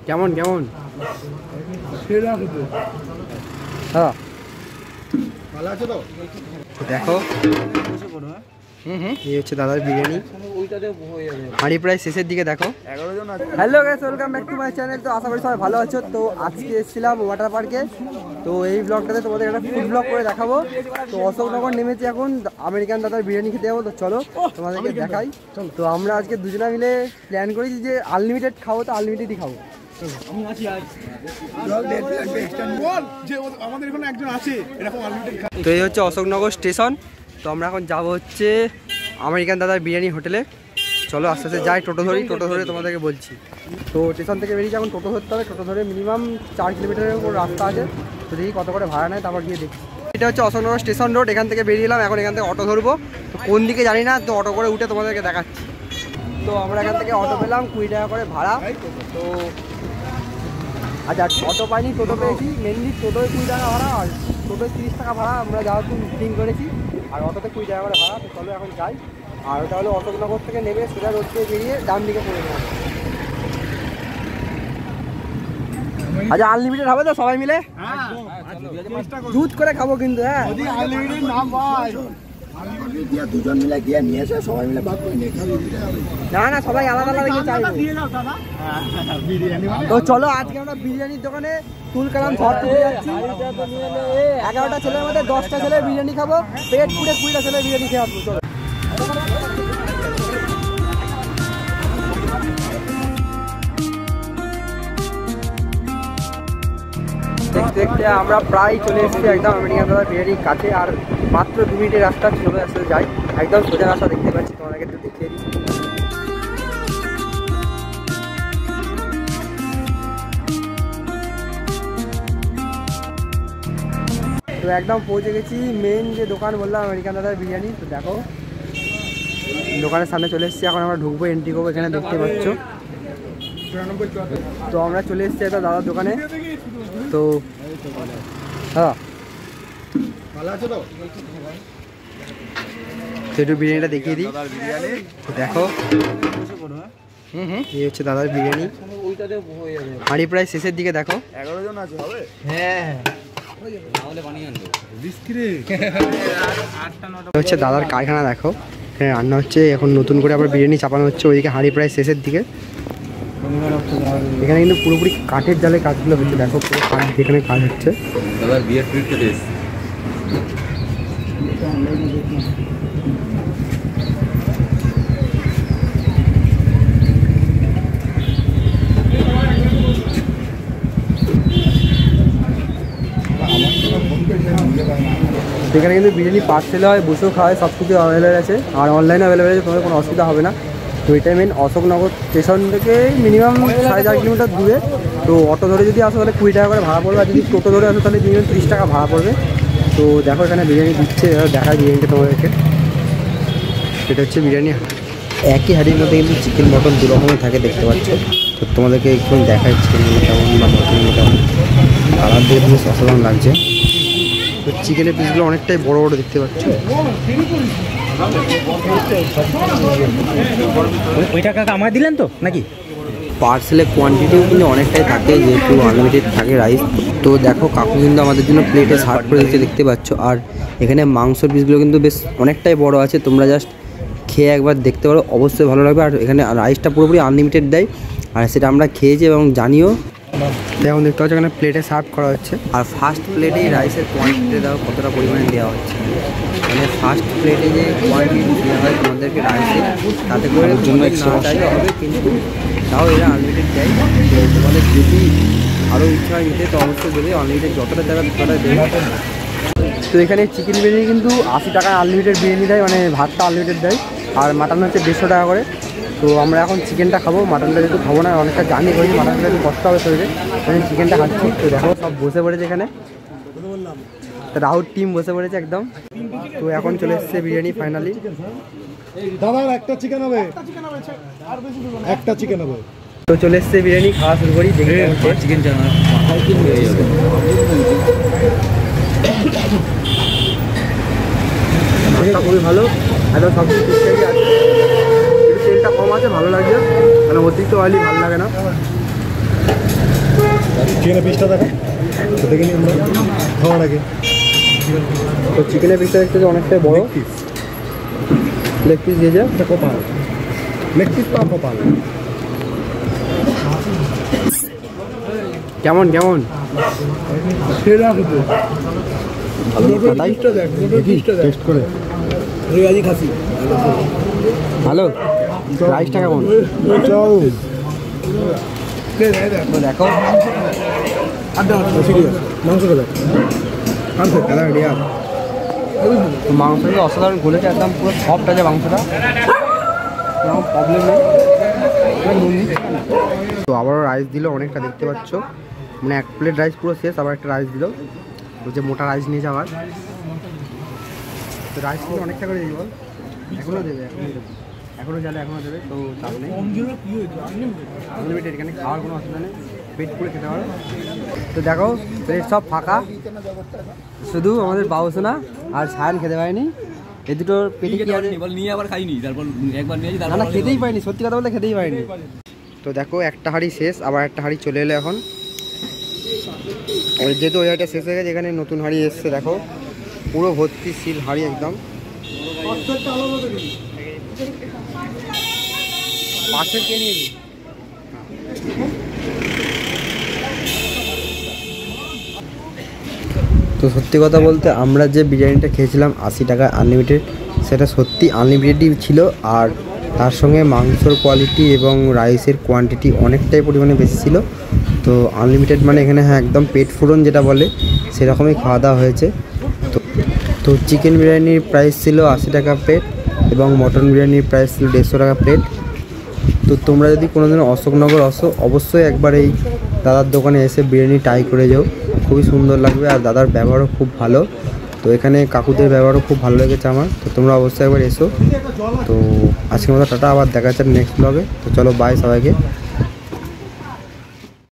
কেমন কেমন হ্যাঁ ভালো আছে তো দেখো এই হচ্ছে দাদার বিরিয়ানি হাঁড়ি প্রায় শেষের দিকে দেখো। Hello guys, welcome back to my channel. তো আশা করি সবাই ভালো আছো। তো আজকে এসেছিলাম ওয়াটার পার্কে। তো এই ব্লগটাতে তোমাদের একটা ফুড ব্লগ করে দেখাবো। তো অশোকনগর নেমেছি এখন আমেরিকান দাদার বিরিয়ানি খেতে যাবো। তো চলো তোমাদেরকে দেখাই। তো আমরা আজকে দুজনে মিলে প্ল্যান করেছি যে আনলিমিটেড খাবো, তো আনলিমিটেডই খাবো। তো এই হচ্ছে অশোকনগর স্টেশন। তো আমরা এখন যাবো হচ্ছে আমেরিকান দাদার বিরিয়ানি হোটেলে। চলো আস্তে আস্তে যাই, টোটো ধরি, টোটো ধরে তোমাদেরকে বলছি। তো স্টেশন থেকে বেরিয়ে এখন টোটো ধরতে হবে। টোটো ধরে মিনিমাম 4 কিলোমিটারের উপর রাস্তা আছে। তো দেখি কত করে ভাড়া নেয়, তারপর গিয়ে দেখি। এটা হচ্ছে অশোকনগর স্টেশন রোড। এখান থেকে বেরিয়ে এলাম, এখন এখান থেকে অটো ধরবো। তো কোন দিকে জানি না, তো অটো করে উঠে তোমাদেরকে দেখাচ্ছি। তো আমরা এখান থেকে অটো পেলাম 20 টাকা করে ভাড়া। তো আচ্ছা, অটো পাইনি, টোটো পেয়েছি। মেনলি টোটোয় 20 টাকা ভাড়া, আর টোটোয় 30 টাকা ভাড়া আমরা যাওয়ার বুকিং করেছি, আর অটোতে 20 টাকা করে ভাড়া। তো চলো এখন যাই। আর ওটা হলো অশোকনগর থেকে নেমে সোজা রোড থেকে বেরিয়ে ডান দিকে পড়ে যাবো। আচ্ছা, আনলিমিটেড হবে তো সবাই মিলে? দুধ করে খাবো কিন্তু। হ্যাঁ, দুজন মিলে গিয়ে নিয়ে এসে সবাই মিলে ভাগ করে নিয়ে খাবো। না না, সবাই আলাদা আলাদা গিয়ে চাইবো। তো চলো আজকে আমরা বিরিয়ানির দোকানে তুল কালাম ঝড় তুলে যাচ্ছি। 11টা ছেলের মধ্যে 10টা ছেলে বিরিয়ানি খাবো, পেট পুড়ে 20টা ছেলে বিরিয়ানি খেয়ে আসবো। চলো দেখতে দেখতে আমরা প্রায় চলে এসেছি একদম আমেরিকান দাদার বিরিয়ানির কাছে। আর মাত্র 2 মিনিটের রাস্তা, চলে আসতে যাই। একদম সোজা রাস্তা দেখতে পাচ্ছি, তোমাদেরকে একটু দেখিয়ে দিই। তো একদম পৌঁছে গেছি মেন যে দোকান বললাম আমেরিকান দাদার বিরিয়ানি। তো দেখো দোকানের সামনে চলে এসেছি। এখন আমরা ঢুকবো, এন্ট্রি করবো। এখানে দেখতে পাচ্ছ। তো আমরা চলে এসেছি একটা দাদার দোকানে। তো হ্যাঁ, ভালো আছে তো? একটু বিরিয়ানিটা দেখিয়ে দিই। দেখো এই হচ্ছে দাদার বিরিয়ানি হাঁড়ি প্রায় শেষের দিকে দেখো। 11 জন আছে হবে। হ্যাঁ, হচ্ছে দাদার কারখানা। দেখো এখানে রান্না হচ্ছে, এখন নতুন করে আবার বিরিয়ানি চাপানো হচ্ছে। ওইদিকে হাঁড়ি প্রায় শেষের দিকে। এখানে কিন্তু পুরোপুরি কাঠের জালে কাজগুলো হচ্ছে। দেখো পুরো কাঠ যেখানে কাজ হচ্ছে। দাদার বিয়ের ট্রিটটা দেশ। সেখানে কিন্তু বিরিয়ানি পার্সেল হয়, বসেও খাওয়া হয়, সব কিছু অ্যাভেলেবেল আছে। আর অনলাইনে অ্যাভেলেবেল আছে, তোমাদের কোনো অসুবিধা হবে না। তো এটাই মেন অশোকনগর স্টেশন থেকে মিনিমাম 4.5 কিলোমিটার দূরে। তো অটো ধরে যদি আসো তাহলে 20 টাকা করে ভাড়া পড়বে, আর যদি টোটো ধরে আসো তাহলে মিনিমাম 30 টাকা ভাড়া পড়বে। তো দেখো এখানে বিরিয়ানি দিচ্ছে, দেখায় বিরিয়ানিটা তোমাদেরকে। সেটা হচ্ছে বিরিয়ানি। একই হাঁড়ির মধ্যে কিন্তু চিকেন মটন দু রকমের থাকে, দেখতে পাচ্ছ। তো তোমাদেরকে একটু দেখায় চিকেনগুলো কেমন বা মটনগুলো কেমন। কালার দিয়ে বেশ অসাধারণ লাগছে। তো চিকেনের পিসগুলো অনেকটাই বড় বড় দেখতে পাচ্ছ। ওই টাকা আমার দিলেন তো নাকি? পার্সেলের কোয়ান্টিটিও কিন্তু অনেকটাই থাকে, যেহেতু আনলিমিটেড থাকে রাইস। তো দেখো কাকু কিন্তু আমাদের জন্য প্লেটে সার্ভ করে দিচ্ছে, দেখতে পাচ্ছ। আর এখানে মাংসর পিসগুলো কিন্তু বেশ অনেকটাই বড় আছে। তোমরা জাস্ট খেয়ে একবার দেখতে পারো, অবশ্যই ভালো লাগবে। আর এখানে রাইসটা পুরোপুরি আনলিমিটেড দেয়, আর সেটা আমরা খেয়েছি এবং জানিও। যেমন দেখতে পাচ্ছ এখানে প্লেটে সার্ভ করা হচ্ছে। আর ফার্স্ট প্লেটেই রাইসের কোয়ান্টিটি দেওয়া কতটা পরিমাণে দেওয়া হচ্ছে, মানে ফার্স্ট প্লেটে যে কোয়ান্টিটি দেওয়া হয় তোমাদেরকে রাইসে, তাতে করে জন্য না চাইলে হবে, কিন্তু তাও এরা আনলিমিটেড দেয়। তো তোমাদের যদি আরও ইচ্ছা হয় নিতে, তো অবশ্যই দেবে। আনলিমিটেড যতটা দেবে ততটা দেবে। তো এখানে চিকেন বিরিয়ানি কিন্তু 80 টাকায় আনলিমিটেড বিরিয়ানি দেয়, মানে ভাতটা আনলিমিটেড দেয়। আর মাটন হচ্ছে 150 টাকা করে। তো আমরা এখন চিকেনটা খাবো, মাটনটা যেহেতু খাবো না, অনেকটা জার্নি করি, মাটনটা একটু কষ্ট হবে শরীরে। আমি চিকেনটা খাচ্ছি। তো দেখো সব বসে পড়েছে এখানে, রাহুল টিম বসে পড়েছে একদম। তো এখন চলে এসছে বিরিয়ানি ফাইনালি। দাদা একটা চিকেন হবে, একটা চিকেন হবে। তো চলে এসছে বিরিয়ানি, খাওয়া শুরু করি। দেখে চিকেন খুবই ভালো, একদম সব কিছু ঠিকঠাকই আছে। তেলটা কম আছে, ভালো লাগছে, মানে অতিরিক্ত অয়েলি ভালো লাগে না। চিকেনের পিসটা দেখা তো দেখে নিই আমরা খাওয়ার আগে। তো চিকেনের পিসটা দেখতে অনেকটাই বড়, পিস লেগ পিস দিয়েছে। একটা কপাল, লেগ পিস পা কপাল। কেমন কেমন সেরা হতো টেস্ট করে রেয়াজি খাসি ভালো। রাইসটা কেমন চল তো দেখো। মাংসটা দেখ আনতে তো মাংসটা অসাধারণ গলেছে, একদম পুরো সফট আছে মাংসটা, কোনো প্রবলেম নেই। তো আবারও রাইস দিল অনেকটা, দেখতে পাচ্ছ মানে এক প্লেট রাইস পুরো শেষ, আবার একটা রাইস দিল, ওই যে মোটা রাইস নিয়েছে আবার। তো রাইস কিন্তু অনেকটা করে দিই বল, এখনও দেবে এখনও চালে এখনও দেবে, তো চাপ নেই, আনলিমিটেড, এখানে খাওয়ার কোনো অসুবিধা নেই, পেট পুরো খেতে পারো। তো দেখো প্লেট সব ফাঁকা, শুধু আমাদের বাবুসোনা আর সায়ন খেতে পায়নি। এই দুটোর পেটে কি আছে নিয়ে আবার খাইনি, তারপর একবার নিয়েছি, না না খেতেই পাইনি, সত্যি কথা বলতে খেতেই পাইনি। তো দেখো একটা হাঁড়ি শেষ, আবার একটা হাঁড়ি চলে এলো এখন। যেহেতু ওই হাঁড়িটা শেষ হয়ে গেছে, এখানে নতুন হাঁড়ি এসছে, দেখো পুরো ভর্তি সিল হাঁড়ি একদম। পাশের কে নিয়েছি? তো সত্যি কথা বলতে আমরা যে বিরিয়ানিটা খেয়েছিলাম 80 টাকা আনলিমিটেড, সেটা সত্যি আনলিমিটেডই ছিল, আর তার সঙ্গে মাংসর কোয়ালিটি এবং রাইসের কোয়ান্টিটি অনেকটাই পরিমাণে বেশি ছিল। তো আনলিমিটেড মানে এখানে হ্যাঁ একদম পেট ফুরন যেটা বলে সেরকমই খাওয়া দাওয়া হয়েছে। তো চিকেন বিরিয়ানির প্রাইস ছিল 80 টাকা প্লেট এবং মটন বিরিয়ানির প্রাইস ছিল 150 টাকা প্লেট। তো তোমরা যদি কোনোদিন অশোকনগর আসো, অবশ্যই একবার এই দাদার দোকানে এসে বিরিয়ানি ট্রাই করে যাও, খুবই সুন্দর লাগবে, আর দাদার ব্যবহারও খুব ভালো। তো এখানে কাকুদের ব্যবহারও খুব ভালো লেগেছে আমার। তো তোমরা অবশ্যই একবার এসো। তো আজকের মতো টাটা, আবার দেখা যাচ্ছে নেক্সট ব্লগে। তো চলো বাই সবাইকে।